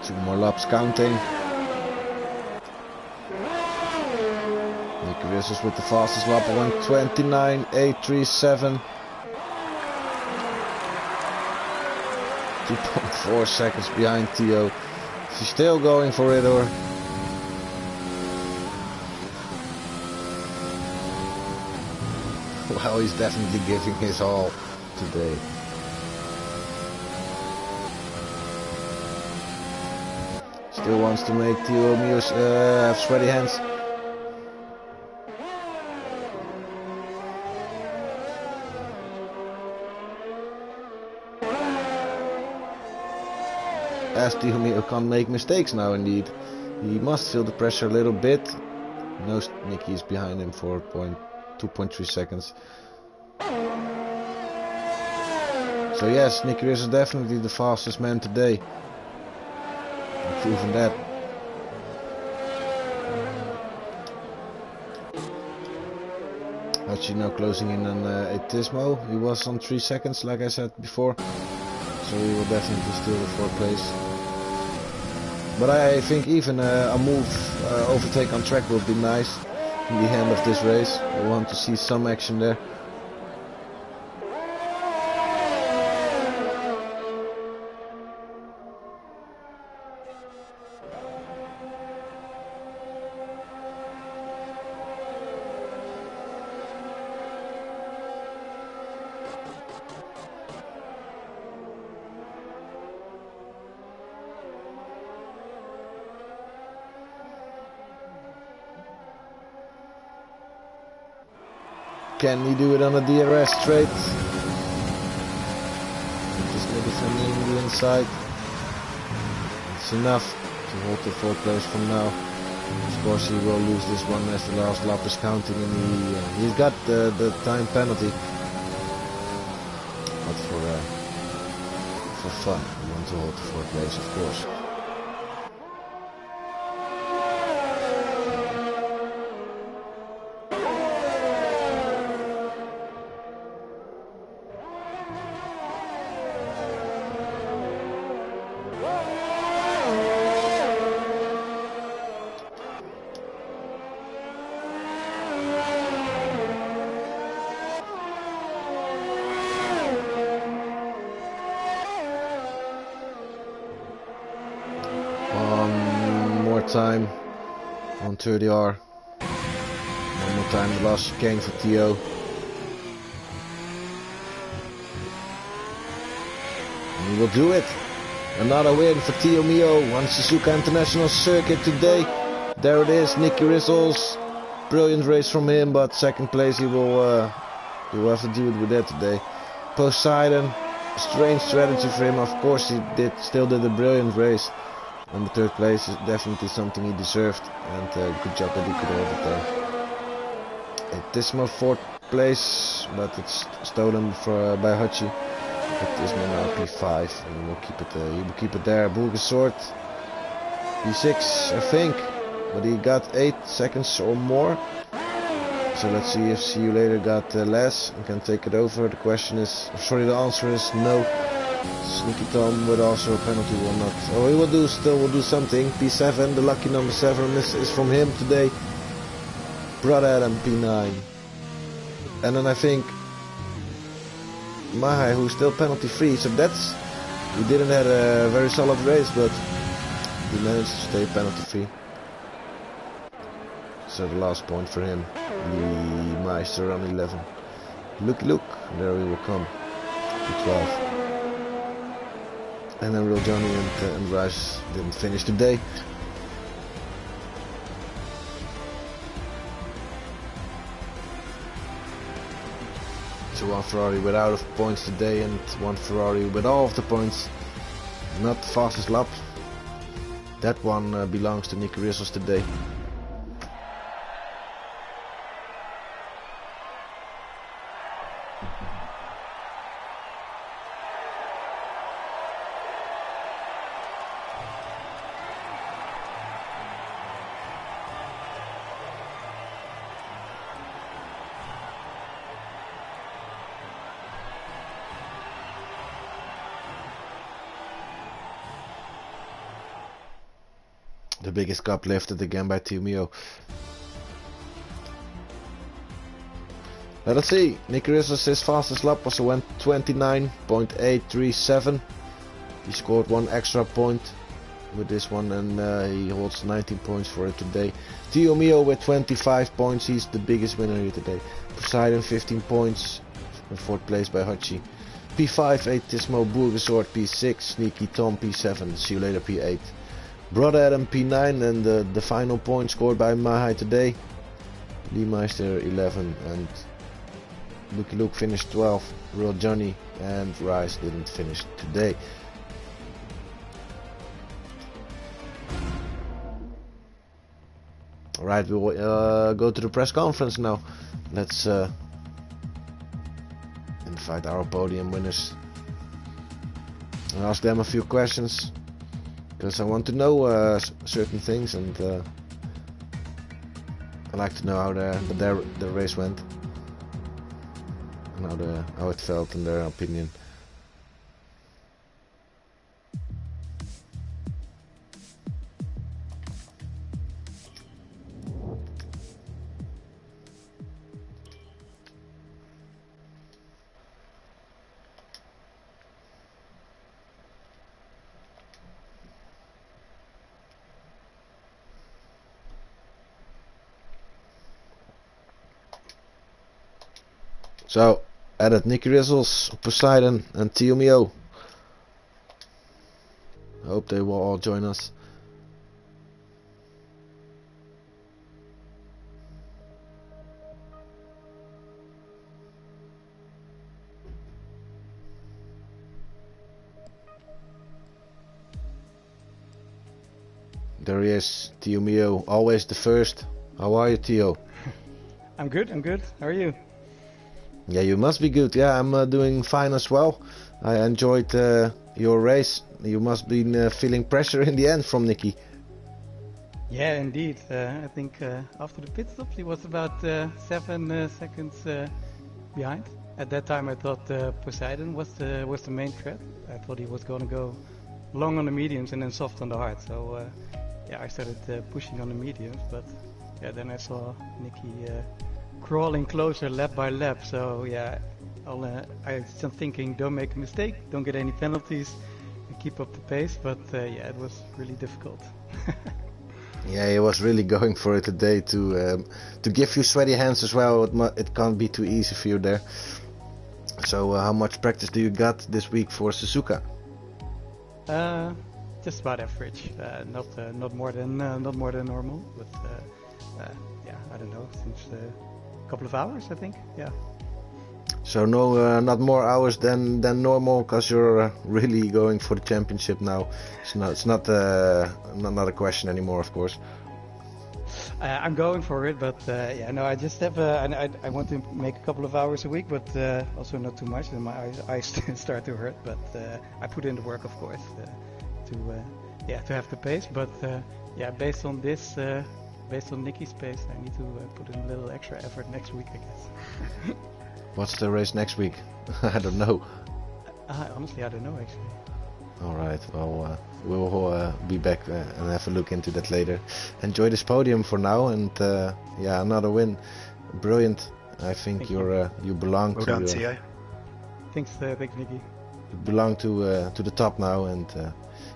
2 more laps counting. Nicky Rizos with the fastest lap, 1:29.837. 2.4 seconds behind Theo. She's still going for it, or well, he's definitely giving his all today. Still wants to make Theo Muse have sweaty hands. As Theo Mio can't make mistakes now, indeed. He must feel the pressure a little bit. Knows Nicky is behind him for 2.3 seconds. So yes, Nicky is definitely the fastest man today. I've proven that. Actually now closing in on Etismo. He was on 3 seconds, like I said before. So he will definitely steal the 4th place. But I think even a move overtake on track will be nice in the end of this race. We want to see some action there. Can he do it on a DRS straight? Just maybe defending the inside. It's enough to hold the 4th place from now. Of course he will lose this one as the last lap is counting, and he's got the time penalty. But for fun, we want to hold the 4th place, of course. Time 130R. One more time, the last chicane for Theo. And he will do it. Another win for Theo Mio on Suzuka International Circuit today. There it is, Nicky Rizos. Brilliant race from him, but 2nd place he will have to deal with that today. Poseidon, strange strategy for him. Of course he still did a brilliant race. And the 3rd place is definitely something he deserved, and good job that he could hold it there. Etismo 4th place, but it's stolen by Hachi. Etismo now P5, and he will keep it there. Bulgasort P6, I think, but he got 8 seconds or more. So let's see if See You Later got less and can take it over. The answer is no. Sneaky Tom with also a penalty will not. Oh, he will still do something. P7, the lucky number 7 is from him today. Brad Adam, P9. And then I think Mahai, who's still penalty free. So he didn't have a very solid race, but he managed to stay penalty free. So the last point for him. The Meister on 11. Look, there he will come. P12. And then Real Johnny and Raj didn't finish today. So one Ferrari with out of points today, and one Ferrari with all of the points. Not the fastest lap. That one belongs to Nicky Rizos today. The biggest cup lifted again by Team Mio. Let's see. Nicky Rizzles, his fastest lap was a 29.837. He scored 1 extra point with this one, and he holds 19 points for it today. Tio Mio with 25 points, he's the biggest winner here today. Poseidon 15 points, in 4th place by Hachi. P5, 8 Tismo, Bourgesort P6, Sneaky Tom P7, See You Later P8. Brother Adam P9, and the final point scored by Mahai today. Lee Meister 11, and Lucky Luke finished 12, Real Johnny and Rice didn't finish today. Alright, we will go to the press conference now. Let's invite our podium winners and ask them a few questions, because I want to know certain things, and I like to know how the race went and how it felt in their opinion. So, added Nicky Rizzles, Poseidon and Tio Mio. I hope they will all join us. There he is, Tio Mio, always the first. How are you, Tio? I'm good. How are you? Yeah, you must be good. Yeah, I'm doing fine as well. I enjoyed your race. You must be feeling pressure in the end from Nicky. Yeah, indeed. I think after the pit stop he was about 7 seconds behind. At that time I thought Poseidon was the main threat. I thought he was going to go long on the mediums and then soft on the hard. So yeah, I started pushing on the mediums, but yeah, then I saw Nicky crawling closer lap by lap. So yeah, I was just thinking, don't make a mistake, don't get any penalties, and keep up the pace. But yeah, it was really difficult. Yeah, he was really going for it today to give you sweaty hands as well. It can't be too easy for you there. So how much practice do you got this week for Suzuka? Just about average. Not more than normal. But yeah, I don't know, since a couple of hours, I think. Yeah. So no, not more hours than normal, because you're really going for the championship now. It's not a question anymore, of course. I'm going for it, but yeah, no, I just have I want to make a couple of hours a week, but also not too much, and my eyes start to hurt. But I put in the work, of course, to have the pace. But yeah, based on this, based on Nicky's pace, I need to put in a little extra effort next week, I guess. What's the race next week? I don't know. Honestly, I don't know actually. Alright, well, we'll be back and have a look into that later. Enjoy this podium for now, and yeah, another win. Brilliant. I think you belong well to... done, Tio. Thanks, Nicky. You belong to the top now, and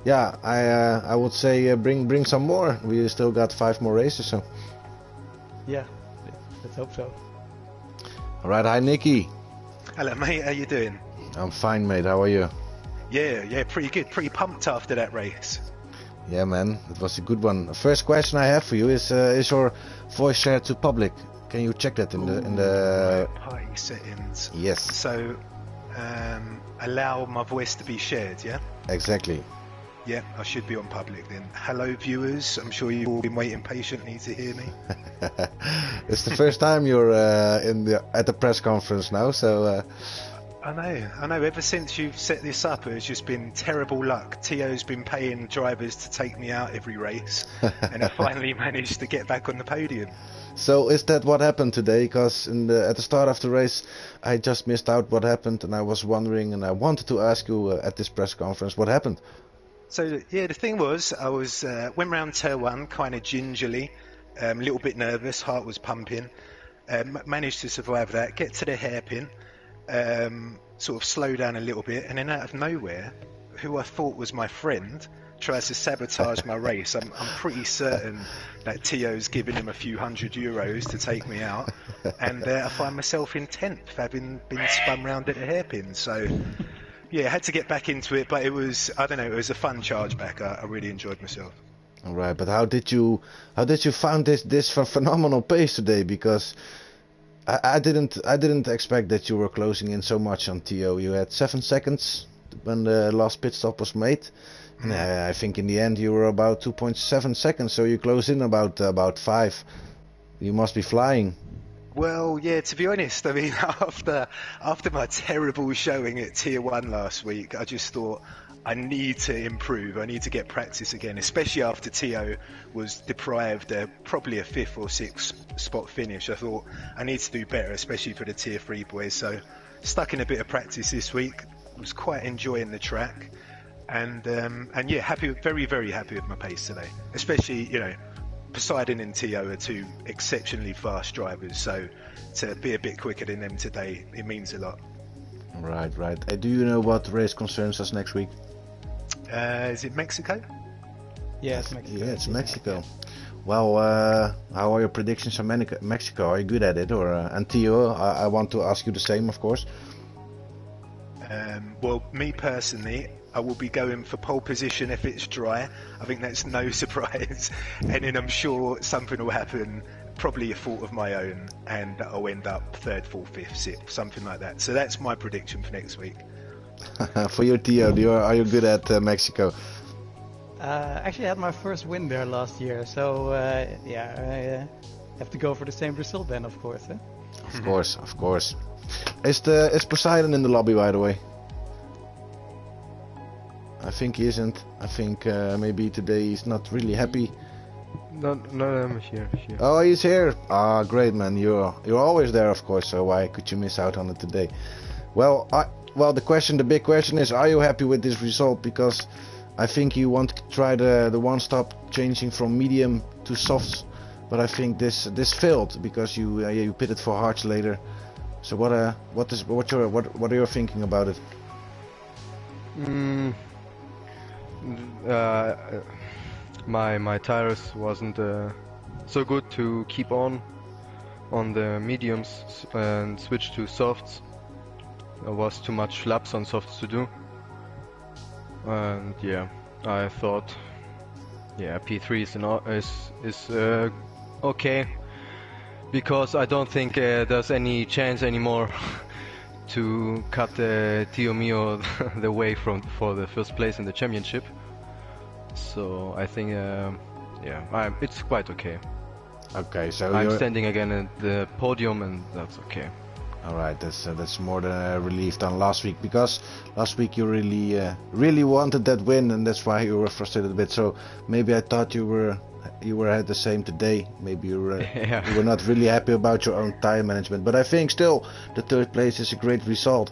yeah, I would say bring some more. We still got 5 more races, so... Yeah, let's hope so. Alright, hi Nicky. Hello mate, how you doing? I'm fine, mate. How are you? Yeah, pretty good. Pretty pumped after that race. Yeah, man, it was a good one. The first question I have for you is your voice shared to public? Can you check that in the party settings? Yes. So, allow my voice to be shared, yeah? Exactly. Yeah, I should be on public then. Hello viewers, I'm sure you've all been waiting patiently to hear me. It's the first time you're at the press conference now, so... I know. Ever since you've set this up, it's just been terrible luck. Tio's been paying drivers to take me out every race, and I finally managed to get back on the podium. So is that what happened today? Because at the start of the race, I just missed out what happened, and I was wondering, and I wanted to ask you at this press conference what happened. So yeah, the thing was, I was went round turn one kind of gingerly, a little bit nervous, heart was pumping. Managed to survive that, get to the hairpin, sort of slow down a little bit, and then out of nowhere, who I thought was my friend tries to sabotage my race. I'm pretty certain that Tio's giving him a few €100 to take me out, and I find myself in 10th, having been spun round at a hairpin. So yeah, I had to get back into it, but it was, I don't know, it was a fun charge back. I really enjoyed myself. All right, but how did you find this phenomenal pace today? Because I didn't expect that you were closing in so much on Tio. You had 7 seconds when the last pit stop was made, and I think in the end you were about 2.7 seconds. So you closed in about 5. You must be flying. Well, yeah, to be honest, I mean, after my terrible showing at Tier 1 last week, I just thought I need to improve. I need to get practice again, especially after Tio was deprived probably a 5th or 6th spot finish. I thought I need to do better, especially for the Tier 3 boys. So stuck in a bit of practice this week. Was quite enjoying the track, and yeah, happy, very, very happy with my pace today. Especially, you know, Poseidon and Tio are 2 exceptionally fast drivers, so to be a bit quicker than them today, it means a lot. Right. Do you know what race concerns us next week? Is it Mexico? Yeah, it's Mexico. Yeah, it's Mexico. Well, how are your predictions on Mexico? Are you good at it? Or and Tio, I want to ask you the same, of course. Well, me personally, I will be going for pole position if it's dry. I think that's no surprise. And then I'm sure something will happen, probably a fault of my own, and I'll end up 3rd, 4th, 5th, 6th, something like that. So that's my prediction for next week. For you, Tio, are you good at Mexico? Actually, I had my first win there last year, so yeah, I have to go for the same result then, of course. Eh? Of course. Is Poseidon in the lobby, by the way? I think he isn't. I think maybe today he's not really happy. No, I'm here. Oh, he's here. Ah, great, man. You're always there, of course. So why could you miss out on it today? Well, the big question is, are you happy with this result? Because I think you want to try the one-stop changing from medium to softs, but I think this failed because you pitted for hards later. So what are you thinking about it? My tires wasn't so good to keep on the mediums and switch to softs. There was too much laps on softs to do, and yeah, I thought, yeah, P3 is okay, because I don't think there's any chance anymore to cut Tio Mio the way for the first place in the championship. So I think, yeah, it's quite okay. Okay, so I'm standing again at the podium, and that's okay. All right, that's more than a relief than last week, because last week you really wanted that win, and that's why you were frustrated a bit. So maybe I thought you were had the same today. Maybe you were Yeah. you were not really happy about your own tire management, but I think still the 3rd place is a great result,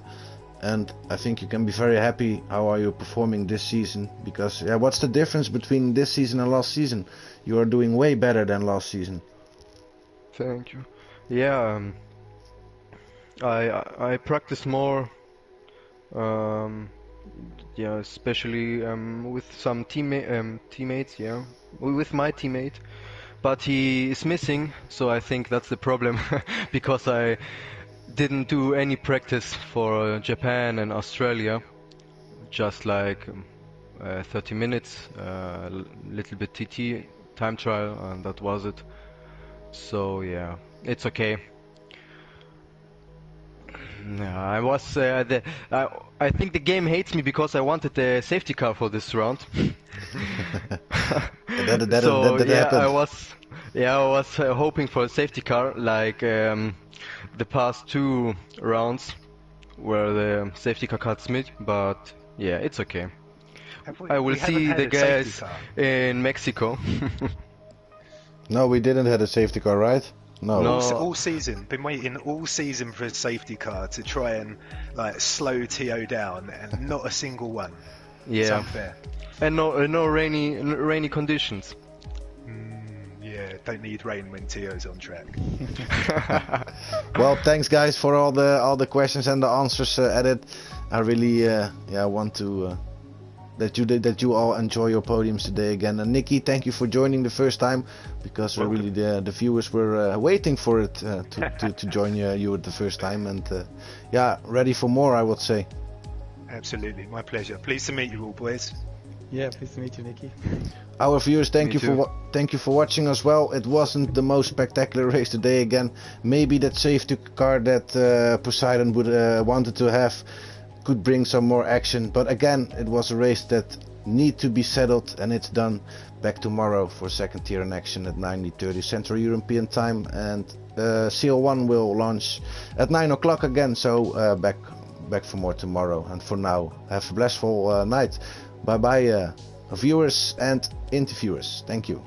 and I think you can be very happy. How are you performing this season? Because yeah, what's the difference between this season and last season? You are doing way better than last season. Thank you. Yeah, I practice more. Yeah, especially with some teammates. Yeah, with my teammate, but he is missing. So I think that's the problem, because I didn't do any practice for Japan and Australia. Just like 30 minutes, little bit TT time trial, and that was it. So yeah, it's okay. Yeah, I was. I think the game hates me because I wanted the safety car for this round. that So yeah, happened. I was hoping for a safety car, like the past 2 rounds where the safety car cuts me. But yeah, it's okay. I will see the guys in Mexico. No, we didn't have a safety car, right? No. All season, been waiting all season for a safety car to try and like slow Tio down, and not a single one. It's Yeah, unfair. and no rainy conditions. Yeah, don't need rain when Tio's on track. Well, thanks guys for all the questions and the answers added. I really want to that you all enjoy your podiums today again. And Nikki, thank you for joining the first time, because really the viewers were waiting for it to join you at the first time, and ready for more, I would say. Absolutely, my pleasure. Pleased to meet you all, boys. Yeah, pleased to meet you, Nicky. Our viewers, thank Me you for watching as well. It wasn't the most spectacular race today again. Maybe that safety car that Poseidon would wanted to have could bring some more action, but again, it was a race that need to be settled, and it's done. Back tomorrow for second tier in action at 9:30 Central European time, and CL1 will launch at 9 o'clock again. So back for more tomorrow, and for now, have a blissful night. Bye bye, viewers and interviewers. Thank you.